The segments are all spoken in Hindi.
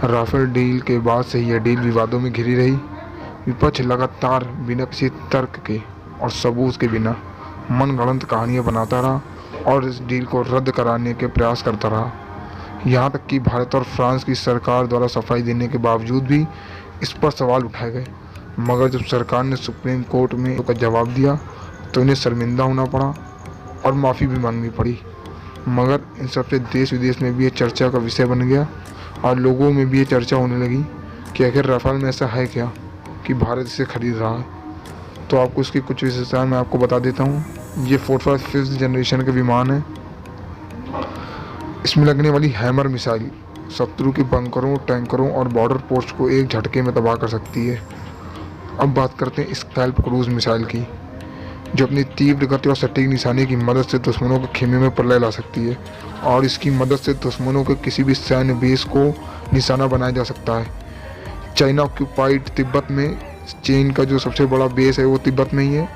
राफेल डील के बाद से यह डील विवादों में घिरी रही। विपक्ष लगातार बिना किसी तर्क के और सबूत के बिना मनगढ़ंत कहानियां बनाता रहा और इस डील को रद्द कराने के प्रयास करता रहा। यहाँ तक कि भारत और फ्रांस की सरकार द्वारा सफाई देने के बावजूद भी इस पर सवाल उठाए गए। मगर जब सरकार ने सुप्रीम कोर्ट में का जवाब दिया तो इन्हें शर्मिंदा होना पड़ा और माफ़ी भी मांगनी पड़ी। मगर इन सबसे देश विदेश में भी ये चर्चा का विषय बन गया और लोगों में भी ये चर्चा होने लगी कि आखिर राफेल में ऐसा है क्या कि भारत इसे खरीद रहा है। तो आपको इसकी कुछ विशेषताएं मैं आपको बता देता हूँ। ये 5th जनरेशन के विमान है। इसमें लगने वाली हैमर मिसाइल शत्रु के बंकरों, टैंकरों और बॉर्डर पोस्ट को एक झटके में तबाह कर सकती है। अब बात करते हैं स्कैल्प क्रूज मिसाइल की, जो अपनी तीव्र गति और सटीक निशाने की मदद से दुश्मनों के खेमे में प्रलय ला सकती है और इसकी मदद से दुश्मनों के किसी भी सैन्य बेस को निशाना बनाया जा सकता है। चाइना ऑक्यूपाइड तिब्बत में चीन का जो सबसे बड़ा बेस है वो तिब्बत में ही है,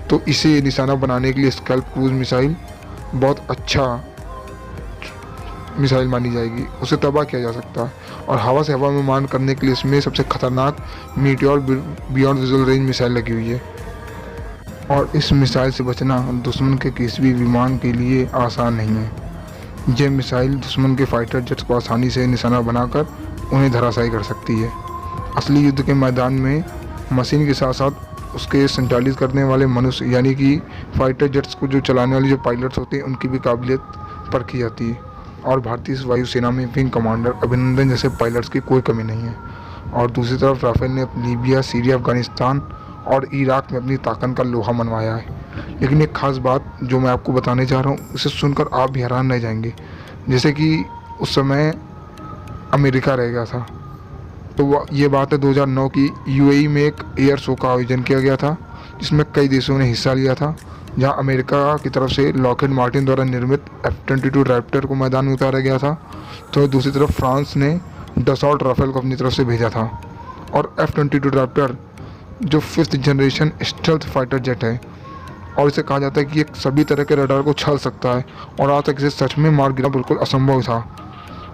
तो इसे निशाना बनाने के लिए स्कैल्प क्रूज मिसाइल बहुत अच्छा मिसाइल मानी जाएगी। उसे तबाह किया जा सकता है और हवा से हवा में मान करने के लिए इसमें सबसे खतरनाक meteor beyond visual range missile लगी हुई है और इस मिसाइल से बचना दुश्मन के किसी भी विमान के लिए आसान नहीं है। यह मिसाइल दुश्मन के फाइटर जेट्स को आसानी से निशाना बनाकर उन्हें धराशायी कर सकती है। असली युद्ध के मैदान में मशीन के साथ साथ उसके संचालित करने वाले मनुष्य यानी कि फाइटर जेट्स को जो चलाने वाले जो पायलट्स होते हैं उनकी भी काबिलियत परखी जाती है और भारतीय वायुसेना में विंग कमांडर अभिनंदन जैसे पायलट्स की कोई कमी नहीं है। और दूसरी तरफ राफेल ने लीबिया, सीरिया, अफगानिस्तान और इराक में अपनी ताकत का लोहा मनवाया है। लेकिन एक खास बात जो मैं आपको बताने जा रहा हूँ, उसे सुनकर आप भी हैरान रह जाएंगे। जैसे कि उस समय अमेरिका रह गया था, तो ये बात है 2009 की, यूएई में एक एयर शो का आयोजन किया गया था जिसमें कई देशों ने हिस्सा लिया था, जहां अमेरिका की तरफ से लॉकहीड मार्टिन द्वारा निर्मित F-22 रैप्टर को मैदान में उतारा गया था, तो दूसरी तरफ फ्रांस ने डसॉल्ट राफेल को अपनी तरफ से भेजा था। और F-22 रैप्टर जो 5th generation stealth fighter jet है और इसे कहा जाता है कि ये सभी तरह के रडार को छल सकता है और आज तक इसे सच में मार गिरना बिल्कुल असंभव था।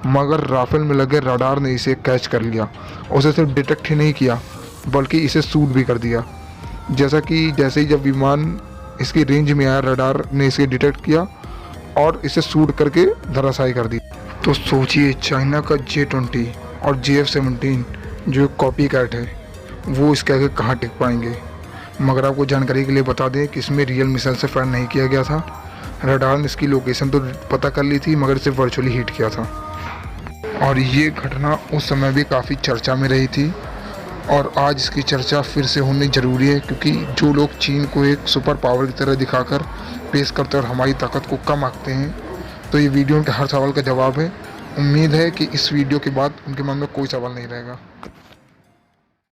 मगर राफेल में लगे रडार ने इसे कैच कर लिया। उसे सिर्फ डिटेक्ट ही नहीं किया बल्कि इसे शूट भी कर दिया। जैसे ही जब विमान इसकी रेंज में आया, रडार ने इसे डिटेक्ट किया और इसे शूट करके धराशायी कर दी। तो सोचिए, चाइना का J-20 और JF-17 जो कॉपी कैट है वो इसके आगे कहाँ टिक पाएंगे। मगर आपको जानकारी के लिए बता दें कि इसमें रियल मिसाइल से फायर नहीं किया गया था। रडार ने इसकी लोकेशन तो पता कर ली थी मगर इसे वर्चुअली हिट किया था। और ये घटना उस समय भी काफ़ी चर्चा में रही थी और आज इसकी चर्चा फिर से होनी ज़रूरी है, क्योंकि जो लोग चीन को एक सुपर पावर की तरह दिखाकर पेश करते और हमारी ताकत को कम आंकते हैं, तो ये वीडियो उनके हर सवाल का जवाब है। उम्मीद है कि इस वीडियो के बाद उनके मन में कोई सवाल नहीं रहेगा।